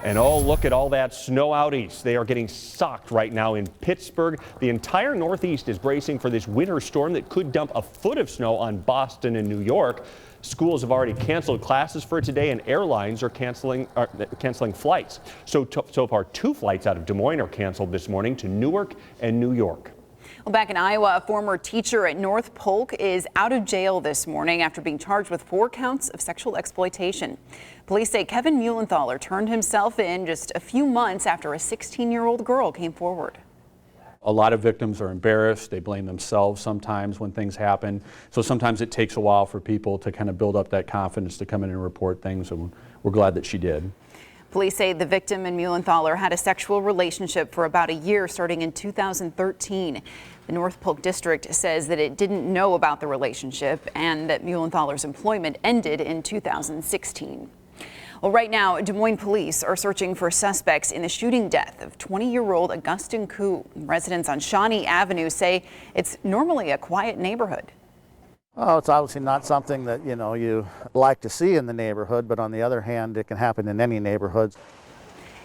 And oh, look at all that snow out east. They are getting socked right now in Pittsburgh. The entire Northeast is bracing for this winter storm that could dump a foot of snow on Boston and New York. Schools have already canceled classes for today, and airlines are canceling flights. So far, 2 flights out of Des Moines are canceled this morning to Newark and New York. Well, back in Iowa, a former teacher at North Polk is out of jail this morning after being charged with 4 counts of sexual exploitation. Police say Kevin Muellenthaler turned himself in just a few months after a 16-year-old girl came forward. A lot of victims are embarrassed. They blame themselves sometimes when things happen. So sometimes it takes a while for people to kind of build up that confidence to come in and report things, and we're glad that she did. Police say the victim and Muellenthaler had a sexual relationship for about a year starting in 2013. The North Polk District says that it didn't know about the relationship and that Muellenthaler's employment ended in 2016. Well, right now, Des Moines police are searching for suspects in the shooting death of 20-year-old Augustin Koo. Residents on Shawnee Avenue say it's normally a quiet neighborhood. Oh, it's obviously not something that, you like to see in the neighborhood, but on the other hand, it can happen in any neighborhood.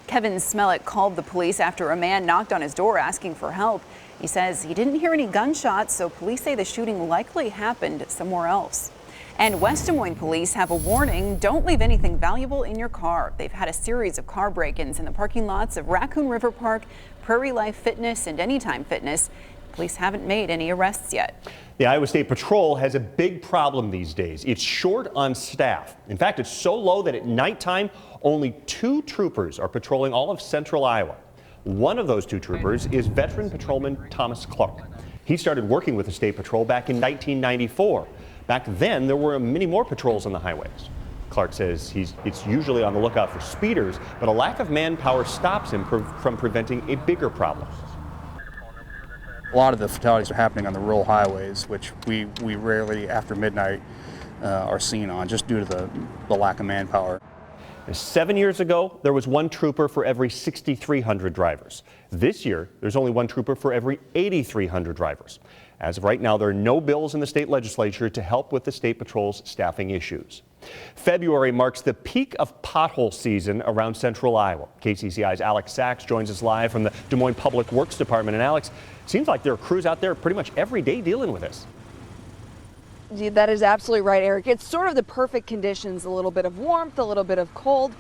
Kevin Smellick called the police after a man knocked on his door asking for help. He says he didn't hear any gunshots, so police say the shooting likely happened somewhere else. And West Des Moines police have a warning: don't leave anything valuable in your car. They've had a series of car break-ins in the parking lots of Raccoon River Park, Prairie Life Fitness, and Anytime Fitness. Police haven't made any arrests yet. The Iowa State Patrol has a big problem these days. It's short on staff. In fact, it's so low that at nighttime, only 2 troopers are patrolling all of central Iowa. One of those 2 troopers is veteran patrolman Thomas Clark. He started working with the State Patrol back in 1994. Back then, there were many more patrols on the highways. Clark says it's usually on the lookout for speeders, but a lack of manpower stops him from preventing a bigger problem. A lot of the fatalities are happening on the rural highways, which we rarely, after midnight, are seen on, just due to the lack of manpower. 7 years ago, there was 1 trooper for every 6,300 drivers. This year, there's only 1 trooper for every 8,300 drivers. As of right now, there are no bills in the state legislature to help with the State Patrol's staffing issues. February marks the peak of pothole season around central Iowa. KCCI's Alex Sachs joins us live from the Des Moines Public Works Department. And Alex, it seems like there are crews out there pretty much every day dealing with this. That is absolutely right, Eric. It's sort of the perfect conditions, a little bit of warmth, a little bit of cold.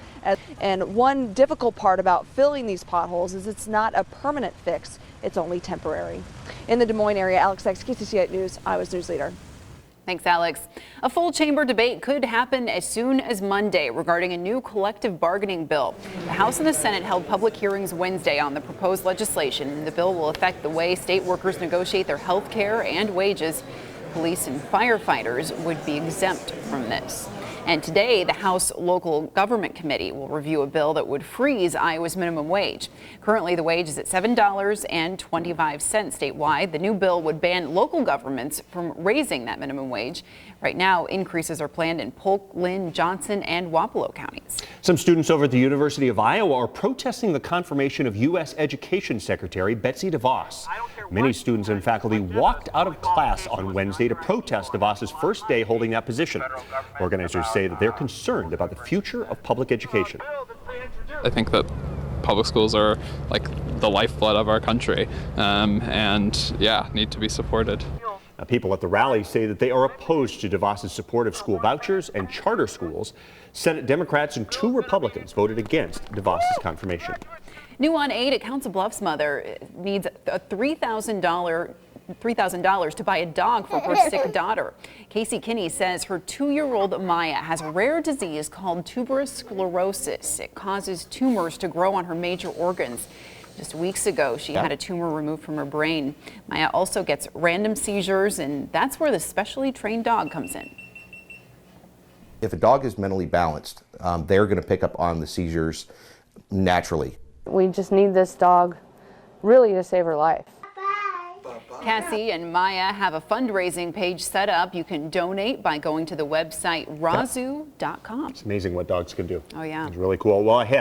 And one difficult part about filling these potholes is it's not a permanent fix. It's only temporary. In the Des Moines area, Alex Sachs, KCCI News, Iowa's news leader. Thanks, Alex. A full chamber debate could happen as soon as Monday regarding a new collective bargaining bill. The House and the Senate held public hearings Wednesday on the proposed legislation. The bill will affect the way state workers negotiate their health care and wages. Police and firefighters would be exempt from this. And today, the House Local Government Committee will review a bill that would freeze Iowa's minimum wage. Currently, the wage is at $7.25 statewide. The new bill would ban local governments from raising that minimum wage. Right now, increases are planned in Polk, Lynn, Johnson, and Wapello counties. Some students over at the University of Iowa are protesting the confirmation of U.S. Education Secretary Betsy DeVos. Many students and faculty walked out of class on Wednesday to protest DeVos's first day holding that position. Organizers say that they're concerned about the future of public education. I think that public schools are like the lifeblood of our country, and need to be supported. Now, people at the rally say that they are opposed to DeVos's support of school vouchers and charter schools. Senate Democrats and 2 Republicans voted against DeVos's confirmation. New on 8, a Council Bluffs mother needs a $3,000 to buy a dog for her sick daughter. Casey Kinney says her 2-year-old Maya has a rare disease called tuberous sclerosis. It causes tumors to grow on her major organs. Just weeks ago, she had a tumor removed from her brain. Maya also gets random seizures, and that's where the specially trained dog comes in. If a dog is mentally balanced, they're going to pick up on the seizures naturally. We just need this dog really to save her life. Cassie and Maya have a fundraising page set up. You can donate by going to the website razoo.com. It's amazing what dogs can do. Oh, yeah. It's really cool. Well, ahead.